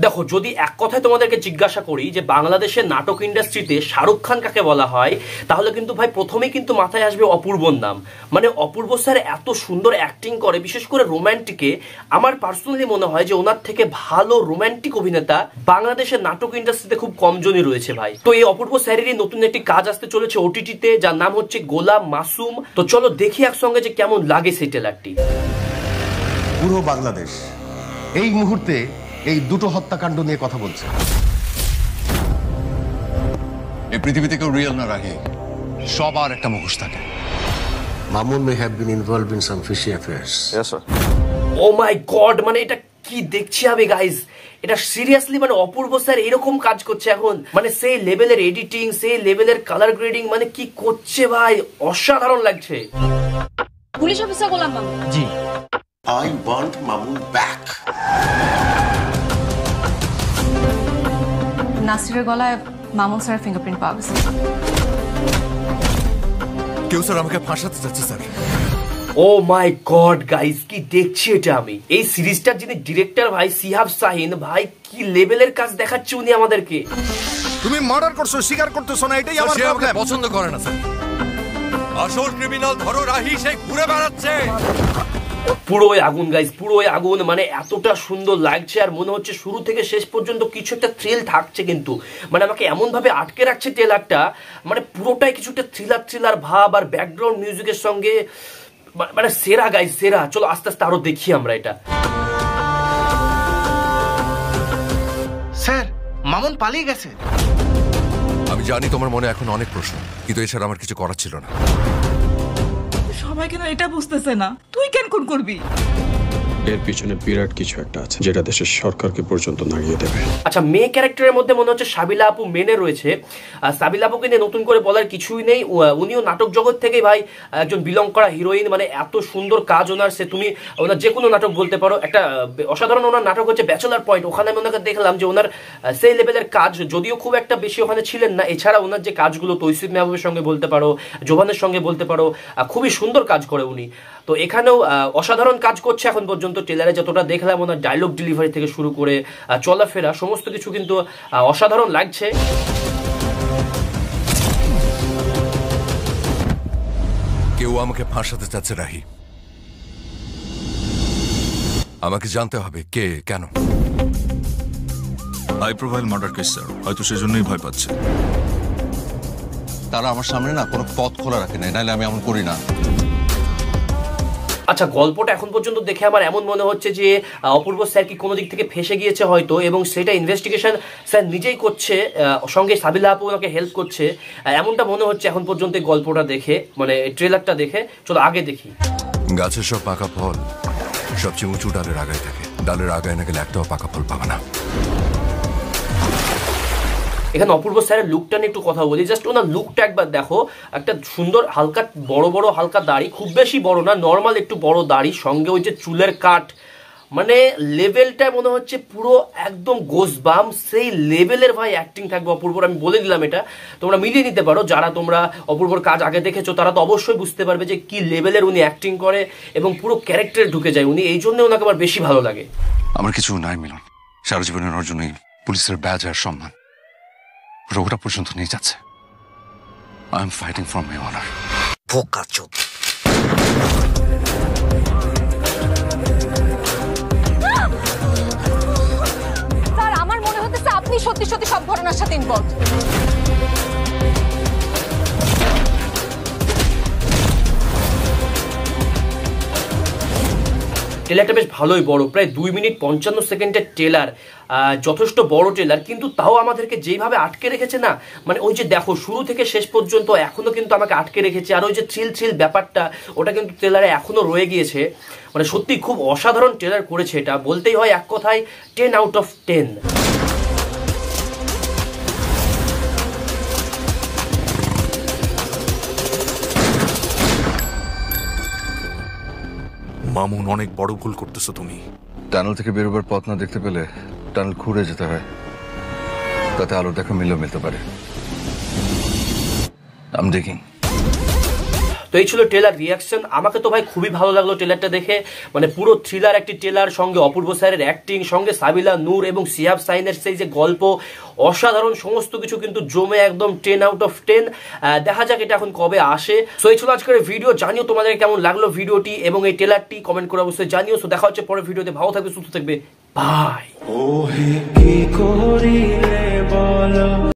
দেখো, যদি এক কথায় তোমাদেরকে জিজ্ঞাসা করি যে বাংলাদেশের নাটক ইন্ডাস্ট্রিতে শাহরুখ খান কাকে বলা হয়, তাহলে কিন্তু ভাই প্রথমেই কিন্তু মাথায় আসবে অপূর্বর নাম। মানে অপূর্ব স্যার এত সুন্দর অ্যাক্টিং করে, বিশেষ করে রোম্যান্টিকে। আমার পার্সোনালি মনে হয় যে ওনার থেকে ভালো রোম্যান্টিক অভিনেতা বাংলাদেশের নাটক ইন্ডাস্ট্রিতে খুব কমজনই রয়েছে ভাই। তো এই অপূর্ব স্যারেরই নতুন একটি কাজ আসতে চলেছে ওটিটিতে, যার নাম হচ্ছে গোলাম মাসুম। তো চলো দেখি একসঙ্গে যে কেমন লাগে সেই ট্রেলারটি। পুরো বাংলাদেশ এই মুহূর্তে এই দুটো হত্যাকাণ্ড নিয়ে কথা বলছে। এই পৃথিবীতে কেউ রিয়েল না রাখে, সবার একটা মুখোশ থাকে। Mamun may have been involved in some fishy affairs. Yes, sir. O my god, মানে এটা কি দেখছি আমি গাইজ, এটা সিরিয়াসলি মানে অপূর্ব স্যার এরকম কাজ করছে এখন। মানে সেই লেভেলের এডিটিং, সেই লেভেলের কালার গ্রেডিং, মানে কি করছে ভাই, অসাধারণ লাগছে। Police officer Golam Mamun. জি, I want Mamun back. নাসিরের গলায় মামুন স্যারের ফিঙ্গারপ্রিন্ট পাওয়া গেছে। কেউ স্যার আমাকে ফাঁসাতে চাচ্ছে স্যার। ও মাই গড গাইস, কি দেখছি এটা আমি। এই সিরিজটার যিনি ডিরেক্টর ভাই সিহাব শাহিন, ভাই কি লেভেলের কাজ দেখাচ্ছে উনি আমাদেরকে। তুমি মার্ডার করছো, স্বীকার করতেছো না, এটাই আমার প্রবলেম। পছন্দ করে না স্যার। আসল ক্রিমিনাল ধরো রাহি, সেই ঘুরে বেড়াচ্ছে। পুরোই আগুন গাইস, পুরোই আগুন। মানে এতটা সুন্দর লাগছে, আর মনে হচ্ছে শুরু থেকে শেষ পর্যন্ত কিছু একটা থ্রিল থাকছে। কিন্তু মানে আমাকে এমন ভাবে আটকে রাখছে ট্রেলারটা, মানে পুরোটাই কিছু একটা থ্রিলার ভাব আর ব্যাকগ্রাউন্ড মিউজিকের সঙ্গে, মানে সেরা গাইস, সেরা। চলো আস্তে আস্তে আরো দেখি আমরা এটা। স্যার, মামুন পালিয়ে গেছে। আমি জানি তোমার মনে এখন অনেক প্রশ্ন, কিন্তু এছাড়া আমার কিছু করার ছিল না। সবাই কেন এটা বুঝতেছে না? তুই কেন কোন করবি? এর পিছনে বিরাট কিছু একটা আছে, যেটা দেশের সরকারকে পর্যন্ত নাড়িয়ে দেবে। আচ্ছা, মেয়ে ক্যারেক্টারের মধ্যে মনে হচ্ছে সাবিলা আপু মেনে রয়েছে। সাবিলা আপুকে নিয়ে নতুন করে বলার কিছুই নেই। উনিও নাটক জগৎ থেকেই ভাই একজন বিলং করা হিরোইন। মানে এত সুন্দর কাজ ওনার, সে তুমি ওনার যে কোনো নাটক বলতে পারো। একটা অসাধারণ ওনার নাটক হচ্ছে ব্যাচেলার পয়েন্ট। ওখানে আমি ওনাকে দেখলাম যে ওনার সেই লেভেলের কাজ, যদিও খুব একটা বেশি ওখানে ছিলেন না। এছাড়া ওনার যে কাজগুলো তৈসিফ মেহবুবের সঙ্গে বলতে পারো, জোভানের সঙ্গে বলতে পারো, খুবই সুন্দর কাজ করে উনি। তো এখানেও অসাধারণ কাজ করছে এখন পর্যন্ত। ট্রেলারে যতটা দেখলাম ওনার ডায়লগ ডেলিভারি থেকে শুরু করে চলাফেরা সমস্ত কিছু কিন্তু অসাধারণ লাগছে। কেউ আমাকে ফাঁসাতে চাচ্ছে রাহি। আমাকে জানতে হবে কে, কেন। High profile murder case sir, হয়তো সেজন্যই ভয় পাচ্ছে। তারা আমার সামনে না কোনো পথ খোলা রাখে না, নাহলে আমি এমন করি না। আচ্ছা, গল্পটা এখন পর্যন্ত দেখে আমার এমন মনে হচ্ছে যে অপূর্ব স্যার কি কোনো দিক থেকে ফেসে গিয়েছে হয়তো, এবং সেটা ইনভেস্টিগেশন স্যার নিজেই করছে, সঙ্গে সাবিলা আপু ওনাকে হেল্প করছে, এমনটা মনে হচ্ছে এখন পর্যন্ত এই গল্পটা দেখে, মানে ট্রেলারটা দেখে। চলো আগে দেখি। গাছের সব পাকা ফল সবচেয়ে উঁচু ডালের আগায় থাকে। ডালের আগায় না গেলে একটাও পাকা ফল পাবে না। এখানে অপূর্ব স্যারের লুকটা নিয়ে একটু কথা বলি। জাস্ট ওনার লুকটা একবার দেখো। একটা সুন্দর হালকা বড় বড় হালকা দাড়ি, খুব বেশি বড় না, নর্মাল একটু বড় দাড়ি, সঙ্গে ওই যে চুলের কাট, মানে লেভেলটা মনে হচ্ছে পুরো একদম গোসবাম সেই লেভেলের ভাই অ্যাক্টিং থাকবে অপূর্বর। আমি বলে দিলাম, এটা তোমরা মিলিয়ে নিতে পারো। যারা তোমরা অপূর্বর কাজ আগে দেখেছো তারা তো অবশ্যই বুঝতে পারবে যে কি লেভেলের উনি অ্যাক্টিং করে এবং পুরো ক্যারেক্টারে ঢুকে যায় উনি। এই জন্য ওনাকে আমার বেশি ভালো লাগে। আমার কিছু নাই মিলন, সারা জীবনের অর্জনই পুলিশের ব্যাজ আর সম্মান রোগটা পর্যন্ত নিয়ে যাচ্ছে। I am fighting for my honour. বোকাচোদ। স্যার, আমার মনে হচ্ছে আপনি সত্যি সত্যি সব ঘটনার সাথে ইনভলভ। ট্রেলারটা বেশ ভালোই বড়, প্রায় 2 মিনিট 55 সেকেন্ডের ট্রেলার। যথেষ্ট বড় ট্রেলার, কিন্তু তাও আমাদেরকে যেইভাবে আটকে রেখেছে না, মানে ওই যে দেখো শুরু থেকে শেষ পর্যন্ত এখনো কিন্তু আমাকে আটকে রেখেছে। আর ওই যে থ্রিল ব্যাপারটা, ওটা কিন্তু ট্রেলারে এখনো রয়ে গিয়েছে। মানে সত্যি খুব অসাধারণ ট্রেলার করেছে এটা, বলতেই হয় এক কথায় 10 আউট অফ 10। মামুন, অনেক বড় ভুল করতেছো তুমি। টানেল থেকে বেরোবার পথ না দেখতে পেলে টানেল ঘুরে যেতে হয়, তাতে আলোর দেখা মিলতে পারে। I'm digging. তো এই ছিল ট্রেলার রিয়াকশন। আমাকে তো ভাই খুবই ভালো লাগলো ট্রেলারটা দেখে, মানে পুরো থ্রিলার একটি ট্রেলার, সঙ্গে অপূর্ব স্যারের অ্যাক্টিং, সঙ্গে সাবিলা নূর এবং সিয়াব সাইনের সেই যে গল্প, অসাধারণ সমস্ত কিছু কিন্তু জমে একদম 10 আউট অফ 10। দেখা যাক এটা এখন কবে আসে। সো এই ছিল আজকের ভিডিও, জানিও তোমাদের কেমন লাগলো ভিডিওটি এবং এই ট্রেলারটি, কমেন্ট করে অবশ্যই জানিও। সো দেখা হচ্ছে পরের ভিডিওতে, ভালো থাকবে, সুস্থ থাকবে, বাই।